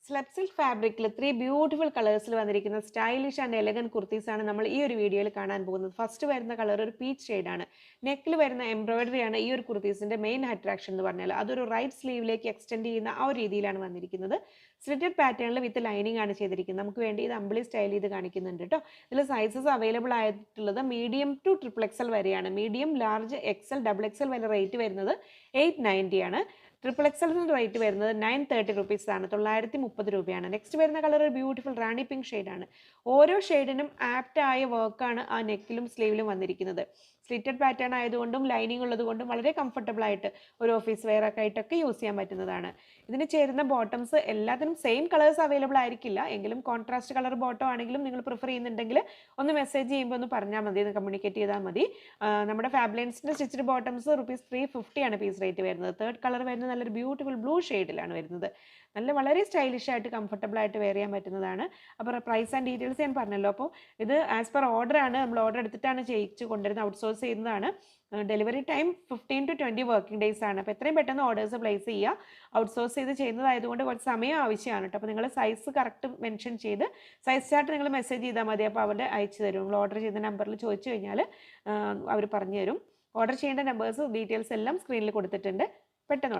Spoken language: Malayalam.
സ്ലബ് സിൽക്ക് ഫാബ്രിക്കിൽ 3 ബ്യൂട്ടിഫുൾ കളേഴ്സിൽ വന്നിരിക്കുന്ന സ്റ്റൈലിഷ് ആൻഡ് എലഗന്റ് കുർത്തീസ് ആണ് നമ്മൾ ഈ ഒരു വീഡിയോയിൽ കാണാൻ പോകുന്നത്. ഫസ്റ്റ് വരുന്ന കളർ ഒരു പീച്ച് ഷെയ്ഡാണ്. നെക്കിൽ വരുന്ന എംബ്രോയിഡറി ആണ് ഈ ഒരു കുർത്തീസിന്റെ മെയിൻ അട്രാക്ഷൻ എന്ന് പറഞ്ഞാൽ. അതൊരു റൈറ്റ് സ്ലീവിലേക്ക് എക്സ്റ്റെൻഡ് ചെയ്യുന്ന ആ ഒരു രീതിയിലാണ് വന്നിരിക്കുന്നത്. സ്ലിറ്റഡ് പാറ്റേണിൽ വിത്ത് ലൈനിങ് ആണ് ചെയ്തിരിക്കുന്നത്. നമുക്ക് വേണ്ടി ഇത് അമ്പിളി സ്റ്റൈൽ ചെയ്ത് കാണിക്കുന്നുണ്ട് കേട്ടോ. ഇതിൽ സൈസസ് അവൈലബിൾ ആയിട്ടുള്ളത് മീഡിയം ടു ട്രിപ്പിൾ എക്സൽ വരെയാണ്. Medium, large, XL, double XL വരെ റേറ്റ് വരുന്നത് 890 ആണ്. ട്രിപ്പിൾ എക്സലിന് റേറ്റ് വരുന്നത് 930 റുപ്പീസ് ആണ്. 930 രൂപയാണ്. നെക്സ്റ്റ് വരുന്ന കളർ ഒരു ബ്യൂട്ടിഫുൾ റാണി പിങ്ക് ഷെയ്ഡാണ്. ഓരോ ഷെയ്ഡിനും ആപ്റ്റ് ആയ വർക്കാണ് ആ നെക്കിലും സ്ലീവിലും വന്നിരിക്കുന്നത്. സ്ലിറ്റഡ് പാറ്റേൺ ആയതുകൊണ്ടും ലൈനിങ് ഉള്ളതുകൊണ്ടും വളരെ കംഫർട്ടബിൾ ആയിട്ട് ഒരു ഓഫീസ് വെയർ ഒക്കെ ആയിട്ടൊക്കെ യൂസ് ചെയ്യാൻ പറ്റുന്നതാണ്. ഇതിന് ചേരുന്ന ബോട്ടംസ് എല്ലാത്തിനും സെയിം കളേഴ്സ് അവൈലബിൾ ആയിരിക്കില്ല. എങ്കിലും കോൺട്രാസ്റ്റ് കളർ ബോട്ടം ആണെങ്കിലും നിങ്ങൾ പ്രിഫർ ചെയ്യുന്നുണ്ടെങ്കിൽ ഒന്ന് മെസ്സേജ് ചെയ്യുമ്പോൾ ഒന്ന് പറഞ്ഞാൽ മതി, ഒന്ന് കമ്മ്യൂണിക്കേറ്റ് ചെയ്താൽ മതി. നമ്മുടെ ഫാബ്ലൈൻസിന്റെ സ്റ്റിച്ചഡ് ബോട്ടംസ് ₹350 ആണ് പീസ് റേറ്റ് വരുന്നത്. തേർഡ് കളർ വരുന്നത് നല്ലൊരു ബ്യൂട്ടിഫുൾ ബ്ലൂ ഷെയ്ഡിലാണ് വരുന്നത്. വളരെ സ്റ്റൈലിഷ് ആയിട്ട് കംഫർട്ടബിൾ ആയിട്ട് വെയർ ചെയ്യാൻ പറ്റുന്നതാണ്. അപ്പോൾ പ്രൈസ് ആൻഡ് ഡീറ്റെയിൽസ് ഞാൻ പറഞ്ഞല്ലോ. അപ്പോൾ ഇത് ആസ് പെർ ഓർഡർ ആണ്. നമ്മൾ ഓർഡർ എടുത്തിട്ടാണ് ചെയ്യിച്ച് കൊണ്ടുവരുന്നത്, ഔട്ട്സോഴ്സ് ചെയ്യുന്നതാണ്. Delivery time 15 to 20 working days ആണ്. അപ്പോൾ എത്രയും പെട്ടെന്ന് ഓർഡേഴ്സ് പ്ലേസ് ചെയ്യുക. ഔട്ട്സോഴ്സ് ചെയ്ത് ചെയ്യുന്നതായതുകൊണ്ട് കുറച്ച് സമയം ആവശ്യമാണ് കേട്ടോ. അപ്പോൾ നിങ്ങൾ സൈസ് കറക്റ്റ് മെൻഷൻ ചെയ്ത് സൈസ് ചാർട്ട് നിങ്ങൾ മെസ്സേജ് ചെയ്താൽ മതി. അപ്പോൾ അവിടെ അയച്ചു തരും. നിങ്ങൾ ഓർഡർ ചെയ്യുന്ന നമ്പറിൽ ചോദിച്ചു കഴിഞ്ഞാൽ അവർ പറഞ്ഞു തരും. ഓർഡർ ചെയ്യേണ്ട നമ്പേഴ്സ് ഡീറ്റെയിൽസ് എല്ലാം സ്ക്രീനിൽ കൊടുത്തിട്ടുണ്ട്. പെട്ടെന്ന്